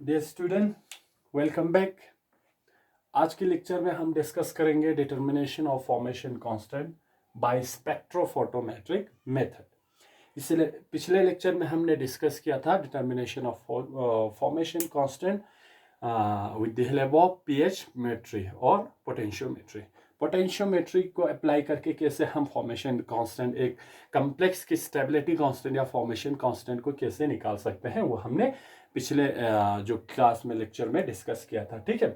Dear student, welcome back. आज के lecture में हम डिस्कस करेंगे determination of formation constant by spectrophotometric method. इसलिए पिछले लेक्चर में हमने डिस्कस किया था determination of formation constant with the help of pH metry और पोटेंशियोमेट्री। पोटेंशियोमेट्री को अप्लाई करके कैसे हम फॉर्मेशन कांस्टेंट, एक कम्प्लेक्स की स्टेबिलिटी कांस्टेंट या फॉर्मेशन कांस्टेंट को कैसे निकाल सकते हैं, वो हमने पिछले जो क्लास में लेक्चर में डिस्कस किया था। ठीक है,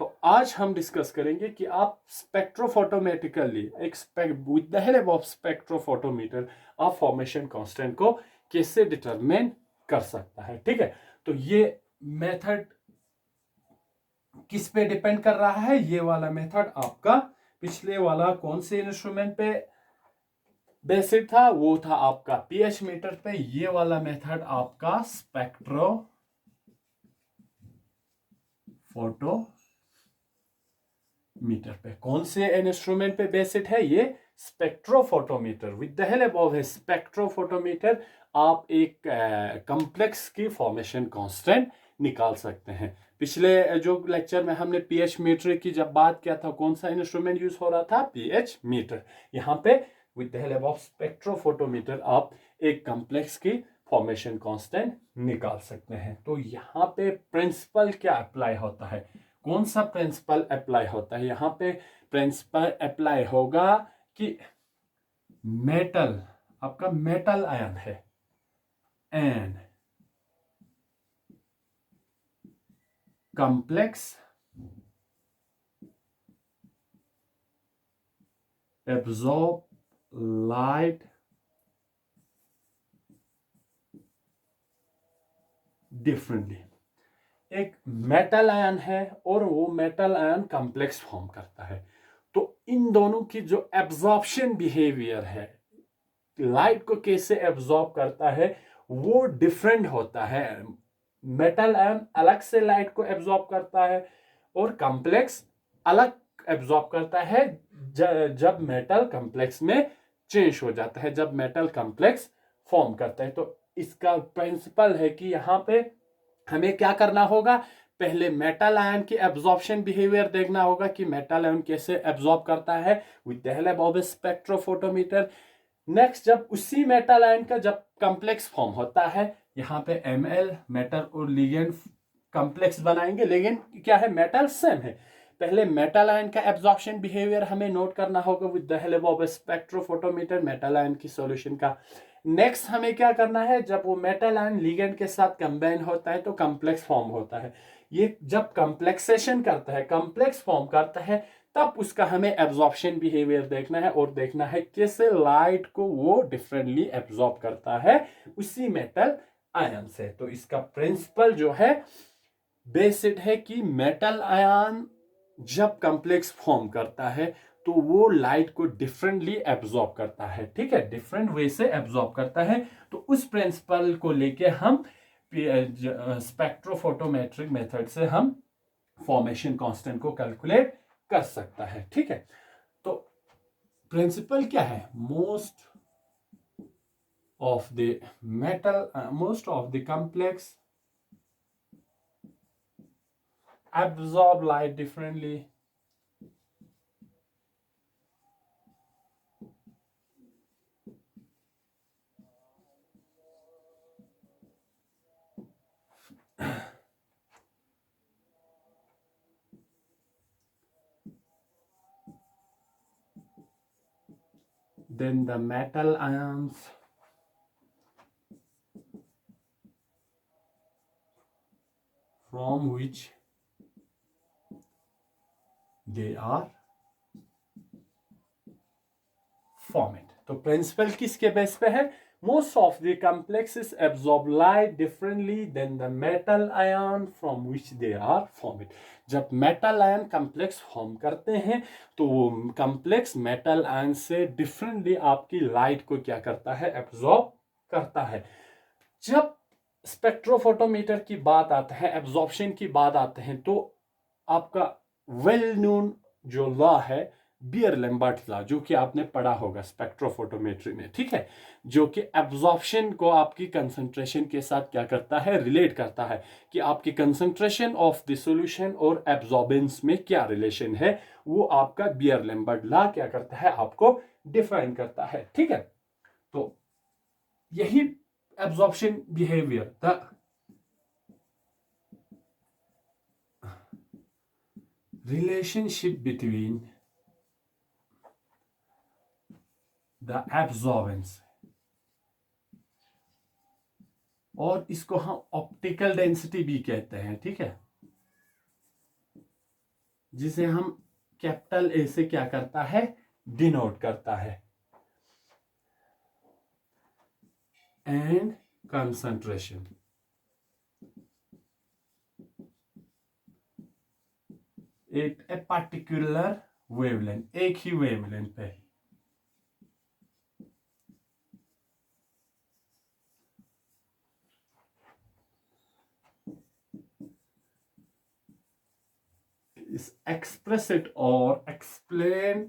तो आज हम डिस्कस करेंगे कि आप spectrophotometrically with the help of spectrophotometer आप फॉर्मेशन कांस्टेंट को कैसे डिटरमिन कर सकता है। ठीक है, तो ये मेथड किस पे डिपेंड कर रहा है? ये वाला मेथड आपका पिछले वाला कौन से इंस्ट्रूमेंट पे बेसिक था? वो था आपका पीएच मीटर पे। ये वाला मेथड आपका स्पेक्ट्रो फोटो मीटर पे। कौन से इंस्ट्रूमेंट पे बेस्ड है? ये spectrophotometer. With the help of A spectrophotometer आप एक कॉम्प्लेक्स की फॉर्मेशन कांस्टेंट निकाल सकते हैं। पिछले जो लेक्चर में हमने पीएच मीटर की जब बात किया था, कौन सा इंस्ट्रूमेंट यूज हो रहा था? PH meter. यहाँ पे with the help of spectrophotometer आप एक कॉम्प्लेक्स की फॉर्मेशन कांस्टेंट निकाल सकते हैं। तो यहाँ पे प्रिंसिपल क्या अप्लाई होता है? कौन सा प्रिंसिपल अप्लाई होता है? यहां पे प्रिंसिपल अप्लाई होगा कि मेटल, आपका मेटल आयन है and complex absorb light differently. एक मेटल आयन है और वो मेटल आयन कॉम्प्लेक्स फॉर्म करता है। तो इन दोनों की जो एब्जॉर्प्शन बिहेवियर है, लाइट को कैसे एब्जॉर्ब करता है, वो डिफरेंट होता है। मेटल आयन अलग से लाइट को एब्जॉर्ब करता है और कॉम्प्लेक्स अलग एब्जॉर्ब करता है जब मेटल कॉम्प्लेक्स में चेंज हो जाता है, जब मेटल कॉम्प्लेक्स फॉर्म करता है। तो इसका प्रिंसिपल है कि यहाँ पे हमें क्या करना होगा? पहले मेटल आयन की एब्जॉर्प्शन बिहेवियर देखना होगा कि मेटल आयन कैसे एब्जॉर्ब करता है with the help of spectrophotometer. Next, जब उसी मेटल आयन का जब कॉम्प्लेक्स फॉर्म होता है, यहाँ पे Ml मेटल और लिगेंड कॉम्प्लेक्स बनाएंगे, लेकिन क्या है, मेटल सेम है। पहले मेटल आयन का एब्जॉर्प्शन बिहेवियर हमें नोट करना होगा with the help of spectrophotometer metal ion की सॉल्यूशन का। नेक्स्ट हमें क्या करना है? जब वो मेटल आयन लिगेंड के साथ कंबाइन होता है तो कॉम्प्लेक्स फॉर्म होता है। ये जब कॉम्प्लेक्सेशन करता है, कॉम्प्लेक्स फॉर्म करता है, तब उसका हमें एब्जॉर्प्शन बिहेवियर देखना है और देखना है कैसे लाइट को वो डिफरेंटली एब्जॉर्ब करता है उसी मेटल आयन से। तो इसका प्रिंसिपल जो है बेसिक है कि मेटल आयन जब कॉम्प्लेक्स फॉर्म करता है तो वो लाइट को डिफरेंटली एब्जॉर्ब करता है। ठीक है, डिफरेंट वे से एब्जॉर्ब करता है। तो उस प्रिंसिपल को लेके हम स्पेक्ट्रोफोटोमेट्रिक मेथड से हम फॉर्मेशन कांस्टेंट को कैलकुलेट कर सकता है। ठीक है, तो प्रिंसिपल क्या है? Most of the complex absorb light differently than the metal ions from which they are formed। तो प्रिंसिपल किसके बेस पे है? Most of the complexes absorb light differently than the metal ion from which they are formed। जब metal ion complex form करते हैं तो वो complex metal ion से डिफरेंटली आपकी लाइट को क्या करता है? एब्जॉर्ब करता है। जब स्पेक्ट्रोफोटोमीटर की बात आता है, एब्जॉर्प्शन की बात आते हैं, तो आपका वेल नोन जो लॉ है बियर लैम्बर्ट लॉ, जो कि आपने पढ़ा होगा स्पेक्ट्रोफोटोमेट्री में, ठीक है, जो कि एब्जॉर्प्शन को आपकी कंसंट्रेशन के साथ क्या करता है, रिलेट करता है कि आपकी कंसंट्रेशन ऑफ द सॉल्यूशन और एब्जॉर्बेंस में क्या रिलेशन है, वो आपका बियर लैम्बर्ट लॉ क्या करता है, आपको डिफाइन करता है, ठीक है। तो यही absorption behaviour, the relationship between the absorbance, और इसको हम ऑप्टिकल डेंसिटी भी कहते हैं, ठीक है, जिसे हम कैपिटल ए से क्या करता है, डिनोट करता है, and concentration at a particular wavelength, एक ही वेवलेंथ पे, is express it or explain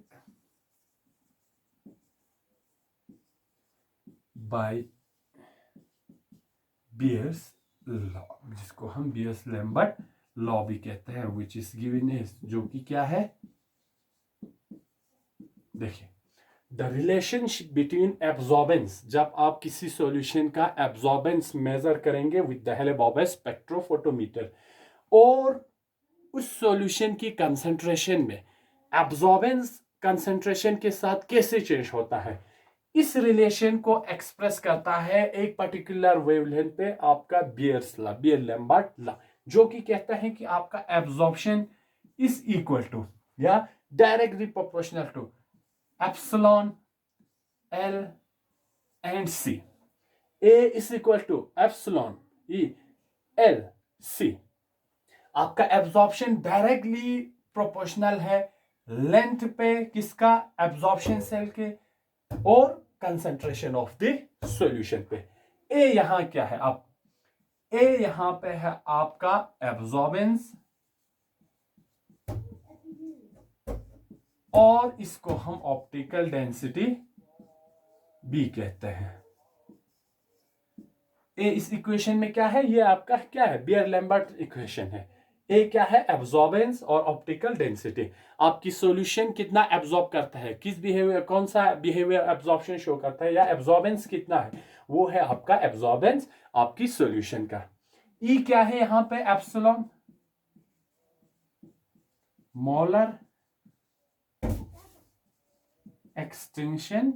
by Beer's law, जिसको हम बियर्स लैम्बर्ट लॉ भी कहते हैं, विच इज गिवन इज, जो कि क्या है, देखिए, द रिलेशनशिप बिटवीन एब्जॉर्बेंस, जब आप किसी सॉल्यूशन का एब्जॉर्बेंस मेजर करेंगे with the help of A spectrophotometer, और उस सॉल्यूशन की कंसंट्रेशन में एब्जॉर्बेंस कंसंट्रेशन के साथ कैसे चेंज होता है, इस रिलेशन को एक्सप्रेस करता है एक पर्टिकुलर वेवलेंथ पे आपका Beer's law, Beer Lambert law, जो कि कहता है कि आपका एब्जॉर्प्शन इज इक्वल टू या directly proportional to epsilon L and C, A is equal to epsilon E L C. आपका एब्जॉर्प्शन डायरेक्टली प्रोपोर्शनल है लेंथ पे, किसका, एब्जॉर्प्शन सेल के, और कंसंट्रेशन ऑफ द सॉल्यूशन पे। ए यहां क्या है, आप ए यहां पे है आपका एब्जॉर्बेंस, और इसको हम ऑप्टिकल डेंसिटी बी कहते हैं। ए इस इक्वेशन में क्या है, ये आपका क्या है, बियर लैम्बर्ट इक्वेशन है। ए क्या है, एब्जॉर्बेंस और ऑप्टिकल डेंसिटी, आपकी सॉल्यूशन कितना एब्जॉर्ब करता है, किस बिहेवियर, कौन सा बिहेवियर एब्जॉर्प्शन शो करता है, या एब्जॉर्बेंस कितना है, वो है आपका एब्जॉर्बेंस आपकी सॉल्यूशन का। ई क्या है यहां पे, एप्सिलॉन मोलर एक्सटेंशन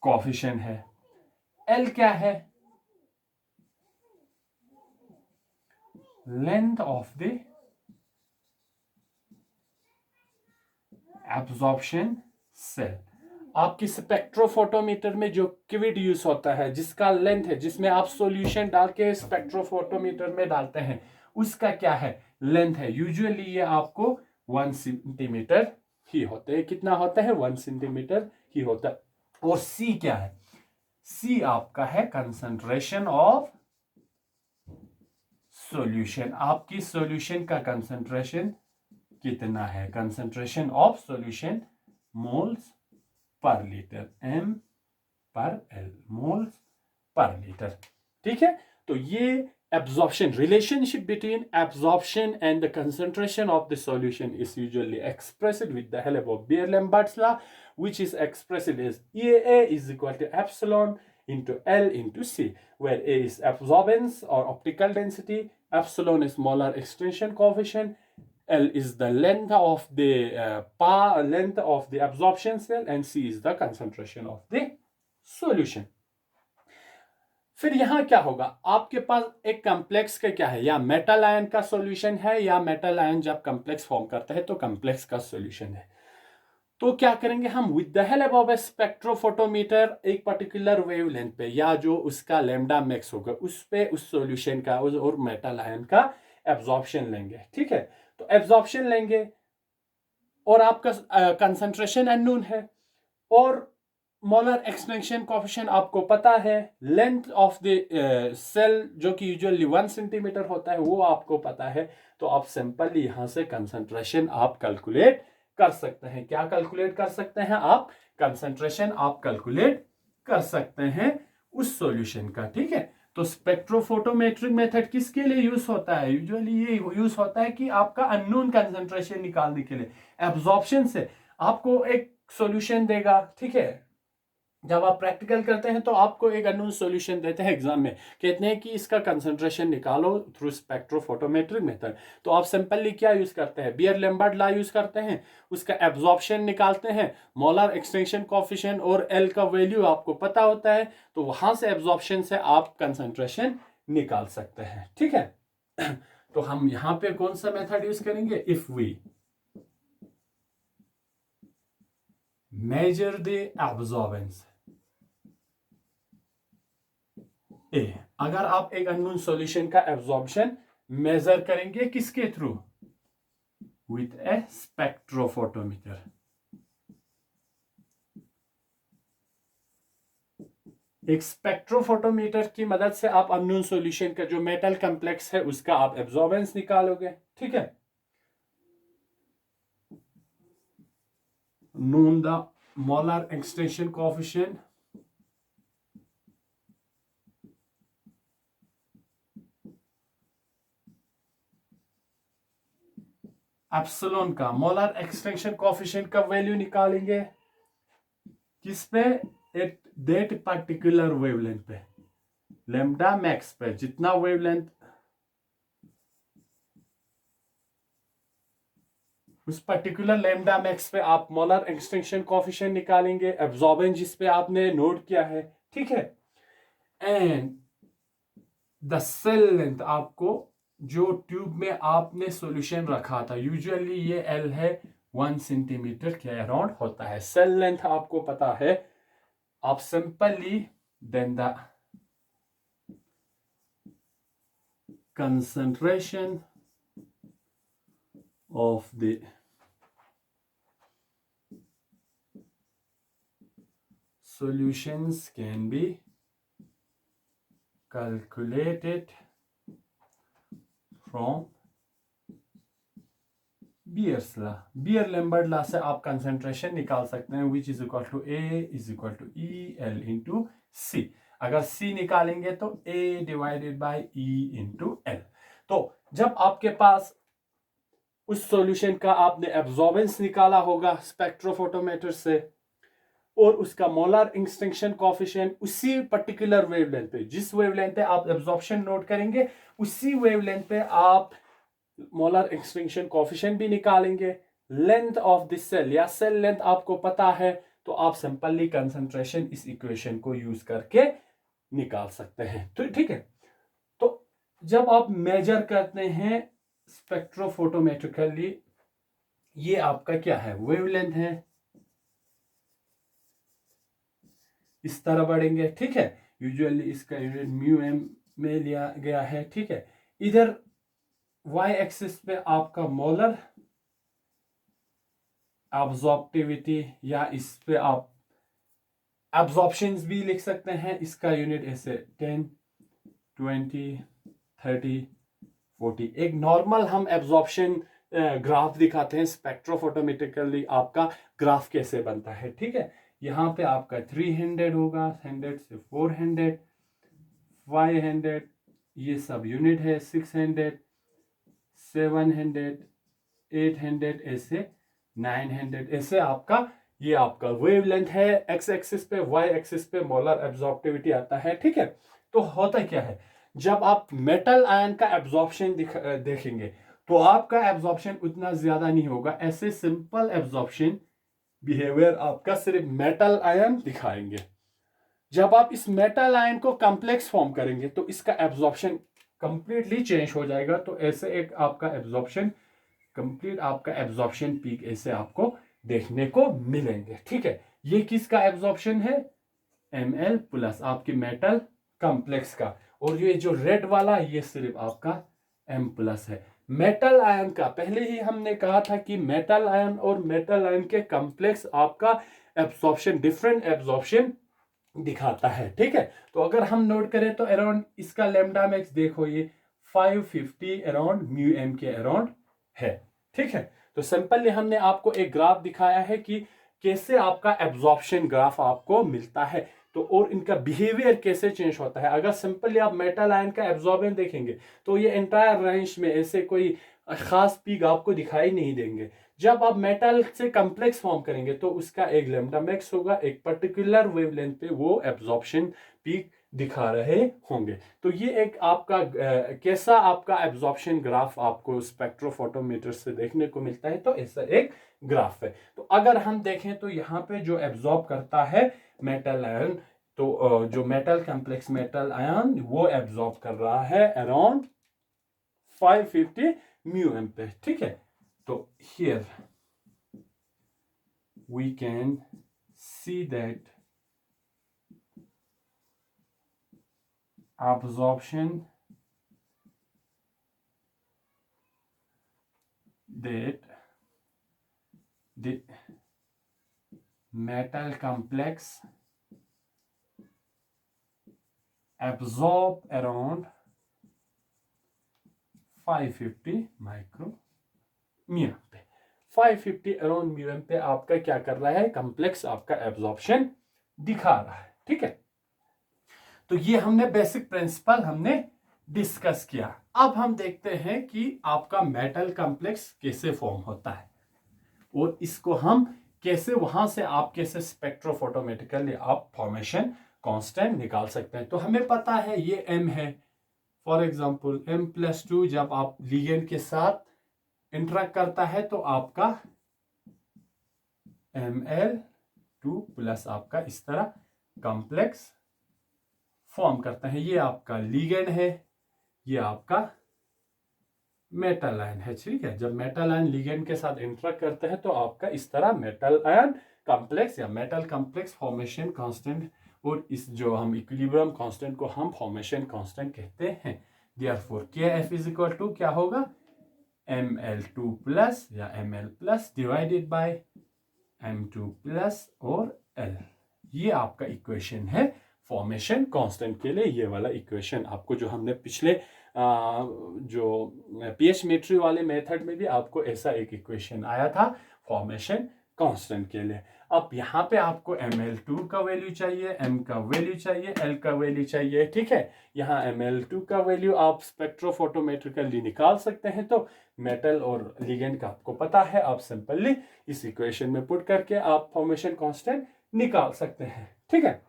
कोएफिशिएंट है। एल क्या है, length of the absorption cell. आपकी स्पेक्ट्रोफोटोमीटर में जो क्विड यूज होता है, जिसका लेंथ है, जिसमें आप सॉल्यूशन डाल के स्पेक्ट्रोफोटोमीटर में डालते हैं, उसका क्या है, लेंथ है। यूजुअली ये आपको 1 सेंटीमीटर ही होते हैं। कितना होता है, 1 सेंटीमीटर ही होता है। और सी क्या है, सी आपका है कंसंट्रेशन ऑफ सॉल्यूशन। आपकी सॉल्यूशन का कंसंट्रेशन कितना है, concentration of solution moles per litre, M per L, moles per litre, ठीक है। तो ये absorption, relationship between absorption and the concentration of the solution is usually expressed with the help of Beer-Lambert's law, which is expressed as EA is equal to epsilon into L into C, where A is absorbance or optical density, epsilon is molar extension coefficient, L is the length of the length of the absorption cell, and C is the concentration of the solution. फिर यहां क्या होगा, आपके पास एक complex का क्या है, या मेटल आयन का सॉल्यूशन है, या मेटल आयन जब कॉम्प्लेक्स फॉर्म करता है तो कॉम्प्लेक्स का सॉल्यूशन है। तो क्या करेंगे हम, with the help of A spectrophotometer, एक पर्टिकुलर वेवलेंथ पे, या जो उसका लैम्डा मैक्स होगा, उस पे उस सॉल्यूशन का और मेटल आयन का एब्जॉर्प्शन लेंगे, ठीक है। तो एब्जॉर्प्शन लेंगे और आपका कंसंट्रेशन अननोन है, और मोलर एक्सटेंशन कोफिशिएंट आपको पता है, लेंथ ऑफ द सेल जो कि यूजुअली 1 सेंटीमीटर होता है वो आपको पता है। तो आप सिंपली यहां से कंसंट्रेशन आप कैलकुलेट कर सकते हैं। क्या कैलकुलेट कर सकते हैं आप? कंसंट्रेशन आप कैलकुलेट कर सकते हैं उस सॉल्यूशन का। ठीक है, तो स्पेक्ट्रोफोटोमेट्रिक मेथड किसके लिए यूज होता है? यूजुअली ये यूज होता है कि आपका अननोन कंसंट्रेशन निकालने के लिए। एब्जॉर्प्शन से आपको एक सॉल्यूशन देगा। ठीक है, जब आप प्रैक्टिकल करते हैं तो आपको एक अननोन सॉल्यूशन देते हैं एग्जाम में, कहते हैं कि इसका कंसंट्रेशन निकालो थ्रू स्पेक्ट्रोफोटोमेट्रिक मेथड। तो आप सिंपली क्या यूज करते हैं? बियर लैम्बर्ट लॉ यूज करते हैं, उसका एब्जॉर्प्शन निकालते हैं, मोलर एक्सटेंशन कोफिशिएंट और एल का वैल्यू आपको पता होता है, तो वहां से एब्जॉर्प्शन से आप कंसंट्रेशन निकाल सकते हैं। ठीक है, तो हम यहां पे कौन सा मेथड यूज करेंगे? If we measure the absorbance A, अगर आप एक अननोन सॉल्यूशन का एब्जॉर्प्शन मेजर करेंगे किसके थ्रू? With a spectrophotometer. एक स्पेक्ट्रोफोटोमीटर की मदद से आप अननोन सॉल्यूशन का जो मेटल कॉम्प्लेक्स है उसका आप एब्जॉर्बेंस निकालोगे। ठीक है, known the molar extinction coefficient epsilon का मोलर एक्सटेंशन कोएफिशिएंट का वैल्यू निकालेंगे किस पे? एट दैट पर्टिकुलर वेवलेंथ पे, लैम्डा मैक्स पे। जितना वेवलेंथ उस पर्टिकुलर लैम्डा मैक्स पे आप मोलर एक्सटेंशन कोएफिशिएंट निकालेंगे, एब्जॉर्बेंस जिस पे आपने नोट किया है। ठीक है, एंड द सेल लेंथ, आपको जो ट्यूब में आपने सॉल्यूशन रखा था, यूजुअली ये एल है 1 सेंटीमीटर के अराउंड होता है। सेल लेंथ आपको पता है, आप simply then the concentration of the solutions can be calculated from Beer's law। Beer Lambert law से आप कंसंट्रेशन निकाल सकते हैं, which is equal to A is equal to E L into C. अगर सी निकालेंगे तो A divided by E into L. तो जब आपके पास उस सॉल्यूशन का आपने एब्जॉर्बेंस निकाला होगा स्पेक्ट्रोफोटोमीटर से, और उसका मोलर एक्सटेंशन कोएफिशिएंट उसी पर्टिकुलर वेवलेंथ पे, जिस वेवलेंथ पे आप एब्जॉर्प्शन नोट करेंगे उसी वेवलेंथ पे आप मोलर एक्सटेंशन कोएफिशिएंट भी निकालेंगे। लेंथ ऑफ दिस सेल या सेल लेंथ आपको पता है, तो आप सिंपली कंसंट्रेशन इस इक्वेशन को यूज करके निकाल सकते हैं। तो ठीक है, तो जब आप मेजर करते हैं स्पेक्ट्रोफोटोमेट्रिकली, ये आपका क्या है? वेवलेंथ है, इस तरह बढ़ेंगे। ठीक है, यूजुअली इसका यूनिट म्यू एम में लिया गया है। ठीक है, इधर वाई एक्सिस पे आपका मोलर एब्जॉर्प्टिविटी, या इस पे आप एब्जॉर्प्शंस भी लिख सकते हैं, इसका यूनिट ऐसे 10 20 30 40। एक नॉर्मल हम एब्जॉर्प्शन ग्राफ दिखाते हैं स्पेक्ट्रोफोटोमेट्रिकली, आपका ग्राफ कैसे बनता है। ठीक है, यहाँ पे आपका 300 होगा, 100 से 400 500, ये सब यूनिट है, 600 700 800 ऐसे 900, ऐसे आपका ये आपका वेवलेंथ है। एक्स एक्सिस पे, वाई एक्सिस पे मोलर एब्जॉर्प्टिविटी आता है। ठीक है, तो होता क्या है, जब आप मेटल आयन का एब्जॉर्प्शन देखेंगे तो आपका एब्जॉर्प्शन उतना ज्यादा नहीं होगा। ऐसे सिंपल एब्जॉर्प्शन बिहेवियर आपका सिर्फ मेटल आयन दिखाएंगे। जब आप इस मेटल आयन को कॉम्प्लेक्स फॉर्म करेंगे तो इसका एब्जॉर्प्शन कंप्लीटली चेंज हो जाएगा। तो ऐसे एक आपका एब्जॉर्प्शन कंप्लीट, आपका एब्जॉर्प्शन पीक ऐसे आपको देखने को मिलेंगे। ठीक है, ये किसका एब्जॉर्प्शन है? Ml प्लस आपकी मेटल कॉम्प्लेक्स का, और ये जो रेड वाला ये सिर्फ आपका M प्लस है। मेटल आयन का पहले ही हमने कहा था कि मेटल आयन और मेटल आयन के कॉम्प्लेक्स आपका एब्जॉर्प्शन, डिफरेंट एब्जॉर्प्शन दिखाता है, ठीक है। तो अगर हम नोट करें तो अराउंड इसका लेमडा मैक्स देखो ये 550 अराउंड म्यू एम के अराउंड है, ठीक है। तो सिंपली हमने आपको एक ग्राफ दिखाया है कि कैसे आपका एब्जॉर्प्शन ग्राफ आपको मिलता है, तो और इनका बिहेवियर कैसे चेंज होता है। अगर सिंपली आप मेटल आयन का एब्जॉर्बेंस देखेंगे तो ये एंटायर रेंज में ऐसे कोई खास पीक आपको दिखाई नहीं देंगे। जब आप मेटल से कॉम्प्लेक्स फॉर्म करेंगे तो उसका एक लैम्डा मैक्स होगा, एक पर्टिकुलर वेवलेंथ पे वो एब्जॉर्प्शन पीक दिखा रहे होंगे। तो ये एक आपका कैसा आपका एब्जॉर्प्शन ग्राफ आपको स्पेक्ट्रोफोटोमीटर से देखने को मिलता है, तो ऐसा एक ग्राफ है। तो अगर हम देखें तो यहाँ पे जो एब्जॉर्ब करता है मेटल आयन, तो जो मेटल कॉम्प्लेक्स मेटल आयन वो एब्जॉर्ब कर रहा है अराउंड 550 म्यू एम पे, ठीक है। तो here we can see that absorption that the metal complex absorb around 550 micro mu पे। 550 अराउंड म्यू पे आपका क्या कर रहा है, कॉम्प्लेक्स आपका एब्जॉर्प्शन दिखा रहा है, ठीक है। तो ये हमने बेसिक प्रिंसिपल हमने डिस्कस किया। अब हम देखते हैं कि आपका मेटल कॉम्प्लेक्स कैसे फॉर्म होता है और इसको हम कैसे वहां से आप कैसे स्पेक्ट्रोफोटोमेट्रिकली आप फॉर्मेशन कांस्टेंट निकाल सकते हैं। तो हमें पता है ये m है, फॉर एग्जांपल m+2 जब आप लिगेंड के साथ इंटरेक्ट करता है तो आपका Ml2 प्लस आपका इस तरह कॉम्प्लेक्स फॉर्म करता है। ये आपका लिगेंड है, ये आपका मेटल आयन है, ठीक है। जब मेटल आयन लिगेंड के साथ इंटरेक्ट करते हैं तो आपका इस तरह मेटल आयन कॉम्प्लेक्स या मेटल कॉम्प्लेक्स फॉर्मेशन कांस्टेंट, और इस जो हम इक्विलिब्रियम कांस्टेंट को हम फॉर्मेशन कांस्टेंट कहते हैं। Therefore Kf is equal to क्या होगा, Ml2 प्लस या Ml plus divided by M2 plus और L। ये आपका इक्वेशन है फॉर्मेशन कांस्टेंट के लिए। ये वाला इक्वेशन आपको जो हमने पिछले जो पीएच मेट्री वाले मेथड में भी आपको ऐसा एक इक्वेशन आया था फॉर्मेशन कांस्टेंट के लिए। अब यहाँ पे आपको Ml2 का वैल्यू चाहिए, M का वैल्यू चाहिए, L का वैल्यू चाहिए, ठीक है। यहाँ Ml2 का वैल्यू आप स्पेक्ट्रोफोटोमेट्रिकली निकाल सकते हैं। तो मेटल और लिगेंड का आपको पता है, आप सिंपली इस इक्वेशन में पुट करके आप फॉर्मेशन कांस्टेंट निकाल सकते हैं, ठीक है।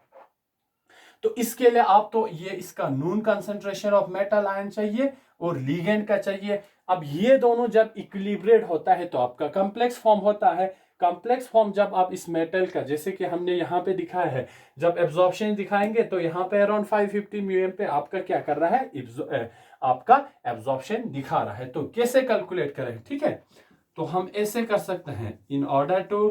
तो इसके लिए आप तो ये इसका नून कंसंट्रेशन ऑफ मेटल आयन चाहिए और लिगेंड का चाहिए। अब ये दोनों जब इक्विलिब्रेट होता है तो आपका कॉम्प्लेक्स फॉर्म होता है। कॉम्प्लेक्स फॉर्म जब आप इस मेटल का, जैसे कि हमने यहाँ पे दिखाया है, जब एब्जॉर्प्शन दिखाएंगे तो यहाँ पे अराउंड 550 म्यूएम पे आपका क्या कर रहा है, आपका एब्जॉर्प्शन दिखा रहा है। तो कैसे कैलकुलेट करें, ठीक है। तो हम ऐसे कर सकते हैं, in order to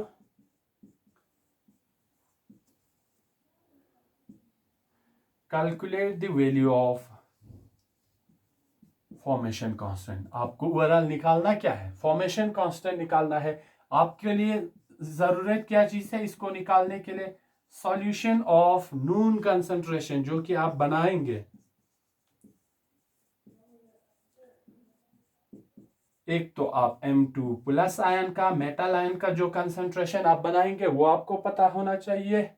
calculate the value of formation constant, आपको ओवरऑल निकालना क्या है, फॉर्मेशन कांस्टेंट निकालना है। आपके लिए जरूरत क्या चीज है इसको निकालने के लिए, सॉल्यूशन ऑफ नून कंसंट्रेशन जो कि आप बनाएंगे। एक तो आप M2 प्लस आयन का, मेटल आयन का जो कंसंट्रेशन आप बनाएंगे वो आपको पता होना चाहिए,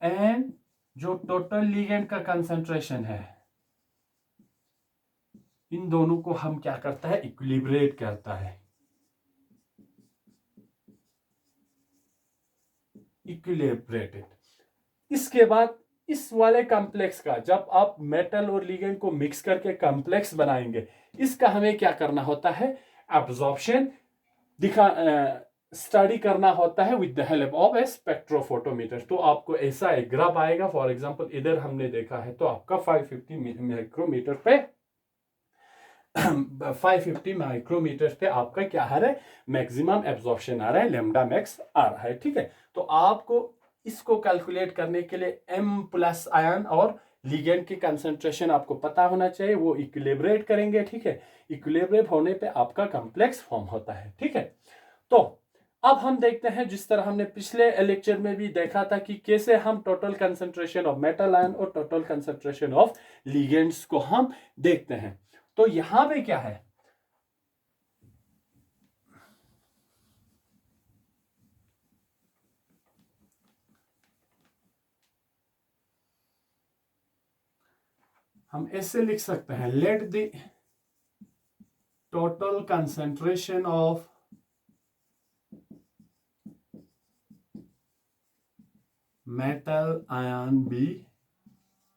एंड जो टोटल लिगेंड का कंसंट्रेशन है, इन दोनों को हम क्या करता है, इक्विलिब्रेट करता है, इक्विलिब्रेटेड। इसके बाद इस वाले कॉम्प्लेक्स का जब आप मेटल और लिगेंड को मिक्स करके कॉम्प्लेक्स बनाएंगे, इसका हमें क्या करना होता है, एब्जॉर्प्शन स्टडी करना होता है with the help of A spectrophotometer. तो आपको ऐसा एक ग्राफ आएगा, फॉर एग्जांपल इधर हमने देखा है तो आपका 550 माइक्रोमीटर पे 550 माइक्रोमीटर पे आपका क्या आ रहा है, मैक्सिमम एब्जॉर्प्शन आ रहा है, लेमडा मैक्स आ रहा है, ठीक है। तो आपको इसको कैलकुलेट करने के लिए M प्लस आयन और लिगेंड की कंसंट्रेशन आपको पता होना चाहिए, वो इक्विलिब्रेट करेंगे, ठीक है। इक्विलिब्रेट होने पे आपका कॉम्प्लेक्स फॉर्म होता है, ठीक है। तो अब हम देखते हैं, जिस तरह हमने पिछले लेक्चर में भी देखा था कि कैसे हम total concentration of metal ion और टोटल कंसंट्रेशन ऑफ लिगेंड्स को हम देखते हैं। तो यहां पे क्या है, हम ऐसे लिख सकते हैं, let the total concentration of metal ion be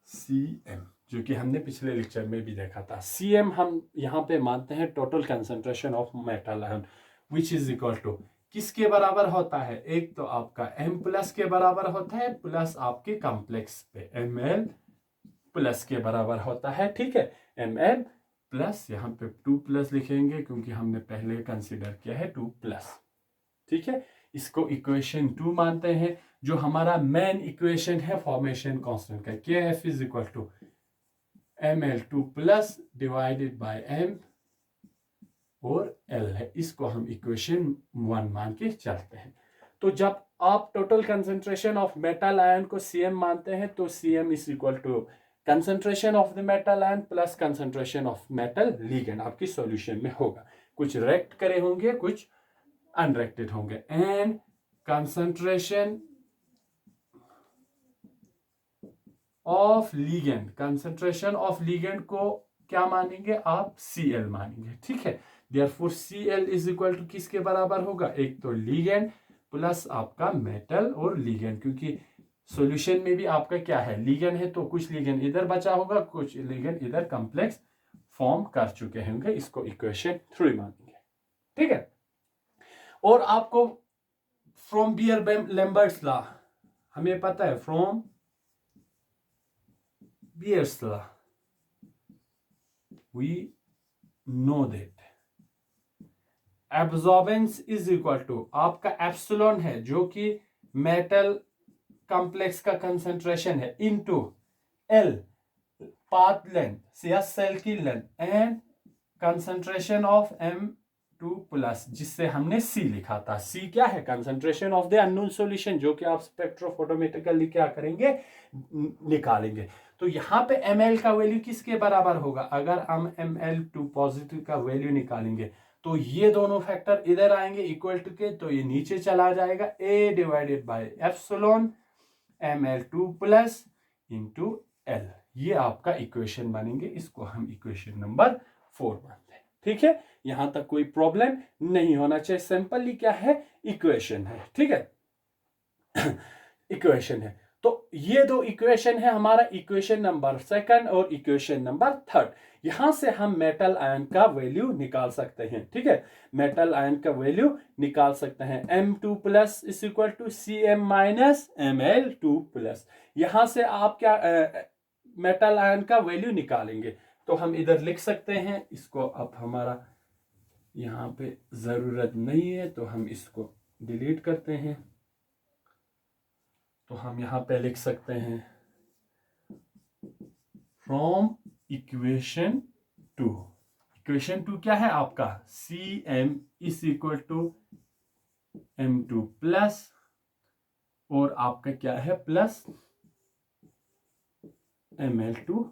CM, जो कि हमने पिछले लेक्चर में भी देखा था। CM हम यहां पे मानते हैं total concentration of metal ion, which is equal to किसके बराबर होता है, एक तो आपका M प्लस के बराबर होता है, प्लस आपके कॉम्प्लेक्स पे Ml प्लस के बराबर होता है, ठीक है। Ml प्लस, यहाँ पे 2 प्लस लिखेंगे क्योंकि हमने पहले कंसिडर किया है 2 प्लस, ठीक है। इसको इक्वेशन 2 मानते हैं, जो हमारा मेन इक्वेशन है फॉर्मेशन कांस्टेंट का, Kf is equal to Ml2 plus divided by M और L है। इसको हम इक्वेशन 1 मान के चलते हैं। तो जब आप total concentration of metal ion को CM मानते हैं, तो CM is equal to concentration of the metal ion plus concentration of metal ligand आपकी सॉल्यूशन में होगा। कुछ रेक्ट करे होंगे, कुछ अनरेक्टेड होंगे। And concentration of ligand, concentration of ligand को क्या मानेंगे आप, Cl मानेंगे, ठीक है। Therefore Cl is equal to किसके बराबर होगा, एक तो लिगेंड प्लस आपका मेटल और लिगेंड, क्योंकि सॉल्यूशन में भी आपका क्या है, लिगेंड है, तो कुछ लिगेंड इधर बचा होगा, कुछ लिगेंड इधर कॉम्प्लेक्स फॉर्म कर चुके होंगे। इसको इक्वेशन 3 मानेंगे, ठीक है। और आपको फ्रॉम बियर-लैम्बर्ट्स लॉ हमें पता है, from Beer's law we know that absorbance is equal to आपका एप्सिलॉन है, जो कि मेटल कॉम्प्लेक्स का कंसंट्रेशन है, इनटू L पाथ लेंथ या सेल की length and concentration of M2 plus, जिससे हमने C लिखा था। C क्या है, concentration of the unknown solution, जो कि आप स्पेक्ट्रोफोटोमेट्रिकली क्या करेंगे, निकालेंगे। तो यहाँ पे Ml का वैल्यू किसके बराबर होगा, अगर हम Ml2 पॉजिटिव का वैल्यू निकालेंगे तो ये दोनों फैक्टर इधर आएंगे इक्वल टू के, तो ये नीचे चला जाएगा, A divided by epsilon Ml2 plus into L। ये आपका इक्वेशन बनेंगे, इसको हम इक्वेशन नंबर 4 मानते हैं, ठीक है। यहां तक कोई प्रॉब्लम नहीं होना चाहिए, सिंपली क्या है, इक्वेशन है, ठीक है। इक्वेशन है। तो ये दो इक्वेशन है हमारा, इक्वेशन नंबर 2 और इक्वेशन नंबर 3। यहां से हम मेटल आयन का वैल्यू निकाल सकते हैं, ठीक है। मेटल आयन का वैल्यू निकाल सकते हैं, M2 plus is equal to CM minus Ml2 plus. यहां से आप क्या मेटल आयन का वैल्यू निकालेंगे, तो हम इधर लिख सकते हैं, इसको अब हमारा यहाँ पे जरूरत नहीं है, तो हम इसको डिलीट करते हैं। तो हम यहाँ पे लिख सकते हैं, फ्रॉम इक्वेशन 2, इक्वेशन 2 क्या है आपका, CM is equal to M2 plus, और आपका क्या है, प्लस Ml2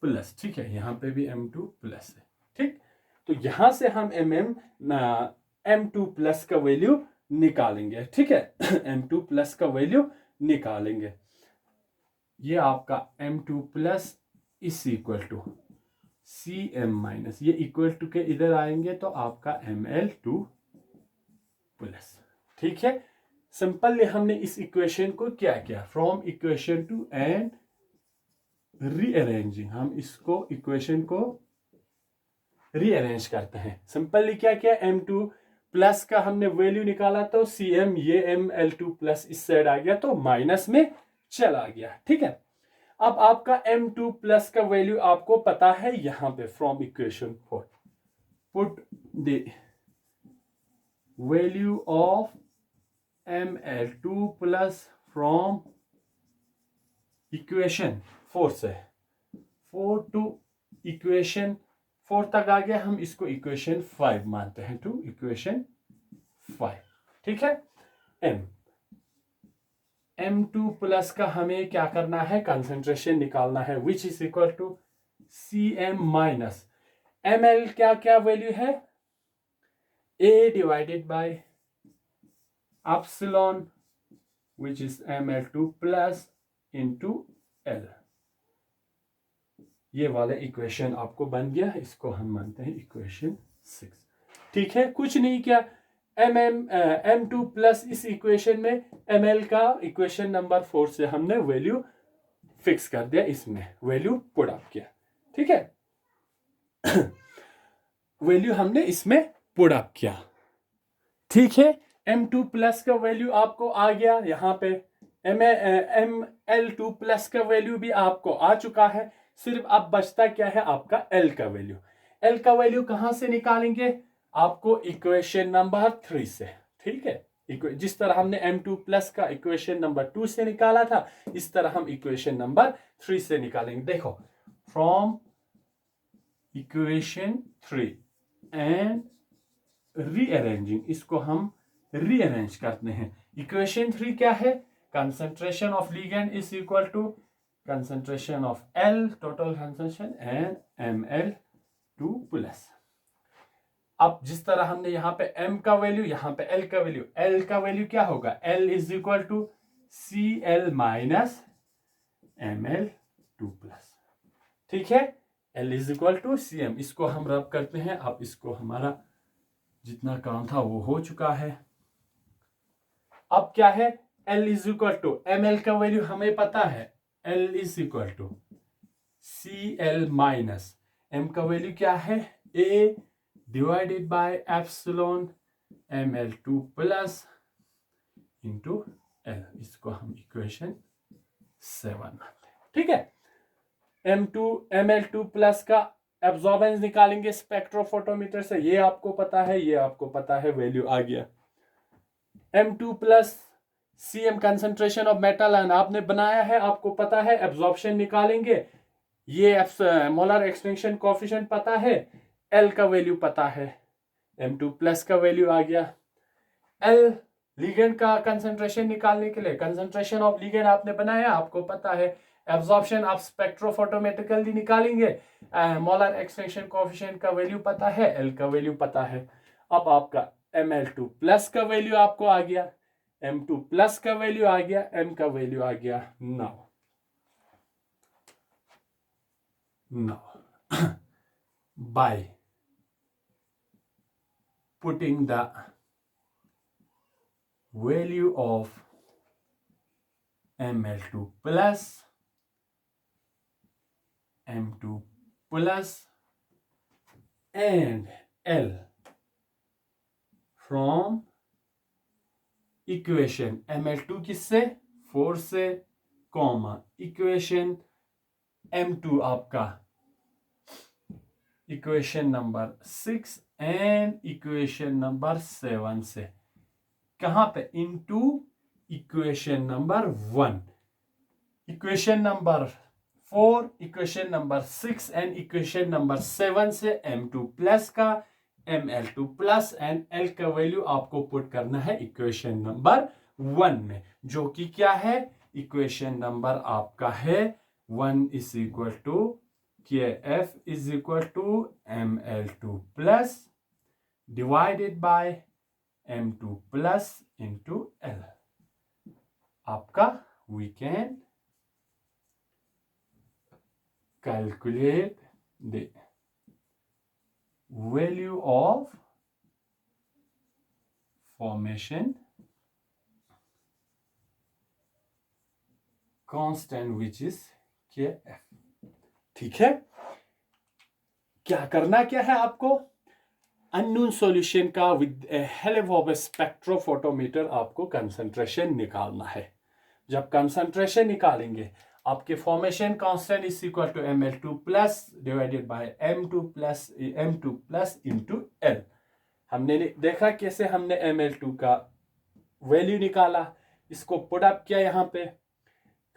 प्लस, ठीक है। यहाँ पे भी M2 प्लस है, ठीक। तो यहां से हम M2 प्लस का वैल्यू निकालेंगे, ठीक है। M2 प्लस का वैल्यू निकालेंगे, ये आपका M2 plus is equal to CM minus, ये इक्वल टू के इधर आएंगे, तो आपका Ml2 प्लस, ठीक है। सिंपली हमने इस इक्वेशन को क्या किया, फ्रॉम इक्वेशन 2 एंड रीअरेंजिंग, हम इसको इक्वेशन को रीअरेंज करते हैं। सिंपली क्या किया, M2 प्लस का हमने वैल्यू निकाला, तो CM, ये Ml2 प्लस इस साइड आ गया, तो माइनस में चला गया, ठीक है। अब आपका M2 प्लस का वैल्यू आपको पता है, यहां पे from equation 4 put the value of Ml2 plus from equation 4 से, 4 टू इक्वेशन 4 तक आ गया, हम इसको इक्वेशन 5 मानते हैं, टू इक्वेशन 5। ठीक है। M2 प्लस का हमें क्या करना है, कंसंट्रेशन निकालना है, which is equal to Cm minus ml क्या क्या वैल्यू है, A divided by epsilon which is Ml2 plus into L। ये वाला इक्वेशन आपको बन गया, इसको हम मानते हैं इक्वेशन 6। ठीक है, कुछ नहीं किया, M2 प्लस इस इक्वेशन में ml का इक्वेशन नंबर 4 से हमने वैल्यू फिक्स कर दिया, इसमें वैल्यू पुट अप किया। ठीक है, वैल्यू हमने इसमें पुट अप किया। ठीक है, M2 प्लस का वैल्यू आपको आ गया, यहाँ पे ML2 प्लस का वैल्यू भी आपको आ चुका है, सिर्फ अब बचता क्या है आपका L का वैल्यू। L का वैल्यू कहां से निकालेंगे, आपको इक्वेशन नंबर 3 से। ठीक है, जिस तरह हमने M2 प्लस का इक्वेशन नंबर 2 से निकाला था, इस तरह हम इक्वेशन नंबर 3 से निकालेंगे। देखो, फ्रॉम इक्वेशन 3 एंड रीअरेंजिंग, इसको हम रीअरेंज करते हैं। इक्वेशन 3 क्या है, concentration of ligand is equal to concentration of L total concentration and Ml2 plus. अब जिस तरह हमने यहाँ पे M का वैल्यू, यहाँ पे L का वैल्यू, L का वैल्यू क्या होगा, L is equal to Cl minus Ml2 plus. ठीक है, L is equal to Cm, इसको हम रब करते हैं। अब इसको हमारा जितना काम था वो हो चुका है। अब क्या है, L is equal to Ml का वैल्यू हमें पता है, L is equal to Cl minus M का वैल्यू क्या है, A divided by epsilon Ml2 plus into L। इसको हम इक्वेशन 7 मानते हैं। ठीक है, Ml2 प्लस का एब्जॉर्बेंस निकालेंगे स्पेक्ट्रोफोटोमीटर से, ये आपको पता है, ये आपको पता है, वैल्यू आ गया। M2 plus Cm concentration of metal ion आपने बनाया है, आपको पता है, एब्जॉर्प्शन निकालेंगे, ये मोलर एक्सटिंक्शन कोएफिशिएंट पता है, L का वैल्यू पता है, M2 प्लस का वैल्यू आ गया। L लिगेंड का कंसंट्रेशन निकालने के लिए, कंसंट्रेशन ऑफ लिगेंड आपने बनाया, आपको पता है, एब्जॉर्प्शन आप स्पेक्ट्रोफोटोमेट्रिकली निकालेंगे, मोलर एक्सटिंक्शन कोएफिशिएंट का वैल्यू पता है, L का वैल्यू पता है। अब आपका Ml2 प्लस का वैल्यू आपको आ गया, M2 प्लस का वैल्यू आ गया, M का वैल्यू आ गया। Now by putting the value of Ml2 plus M2 plus and L from equation Ml2 किससे, 4 से, कॉमा इक्वेशन M2 आपका equation number 6 and equation number 7 से, कहां पे, into equation number 1, equation number 4, equation number 6 and equation number 7 से M2 plus का, Ml2 plus and L का value आपको पुट करना है इक्वेशन नंबर 1 में, जो कि क्या है, इक्वेशन नंबर आपका है 1 is equal to Kf is equal to Ml2 plus divided by M2 plus into L। आपका we can calculate the value of formation constant which is Kf। ठीक है, क्या करना क्या है आपको, अननोन सॉल्यूशन का विद हेल्प ऑफ स्पेक्ट्रोफोटोमीटर आपको कंसंट्रेशन निकालना है। जब कंसंट्रेशन निकालेंगे, आपके formation constant is equal to Ml2 plus divided by M2 plus into L। हमने देखा कैसे हमने Ml2 का वैल्यू निकाला, इसको पुट अप किया यहाँ पे,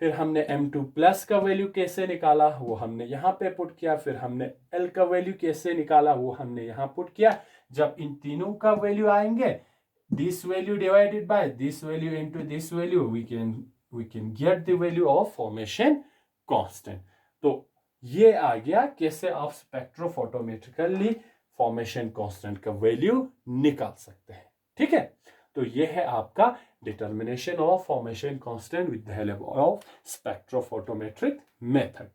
फिर हमने M2 प्लस का वैल्यू कैसे निकाला वो हमने यहाँ पे पुट किया, फिर हमने L का वैल्यू कैसे निकाला वो हमने यहाँ पुट किया। जब इन तीनों का वैल्यू आएंगे, this value divided by this value into this value, we can get the value of formation constant. तो ये आ गया कैसे आप स्पेक्ट्रोफोटोमेट्रिकली फॉर्मेशन कांस्टेंट का वैल्यू निकाल सकते हैं। ठीक है, तो ये है आपका determination of formation constant with the help of spectrophotometric method.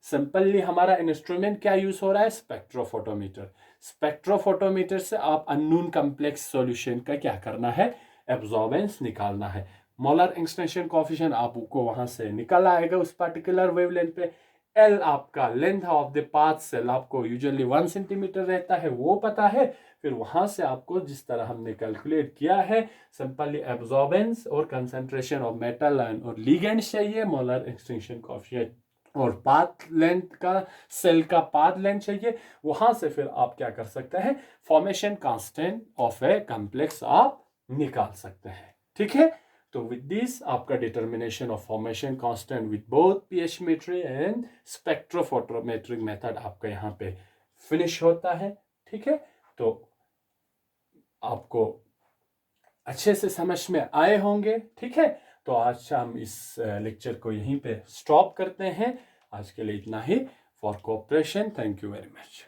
Simply हमारा इंस्ट्रूमेंट क्या यूज हो रहा है, स्पेक्ट्रोफोटोमीटर। स्पेक्ट्रोफोटोमीटर से आप अननोन कॉम्प्लेक्स सॉल्यूशन का क्या करना है, एब्जॉर्बेंस निकालना है। मोलर एक्सटेंशन कोफिशिएंट आपको वहां से निकल आएगा उस पर्टिकुलर वेवलेंथ पे। एल आपका length of the path cell आपको यूजुअली 1 सेंटीमीटर रहता है, वो पता है। फिर वहां से आपको जिस तरह हमने कैलकुलेट किया है, सिंपली एब्जॉर्बेंस और कंसंट्रेशन ऑफ मेटल आयन और लिगेंड चाहिए, मोलर एक्सटेंशन कोफिशिएंट और पाथ लेंथ का, सेल का पाथ लेंथ चाहिए। वहां से फिर आप क्या कर सकते हैं, formation constant of a complex आप निकाल सकते हैं। ठीक है, तो विद दिस आपका determination of formation constant with both pH and spectrophotometric method आपका यहाँ पे फिनिश होता है। ठीक है, तो आपको अच्छे से समझ में आए होंगे। ठीक है, तो आज हम इस लेक्चर को यहीं पे स्टॉप करते हैं। आज के लिए इतना ही। For cooperation, thank you very much.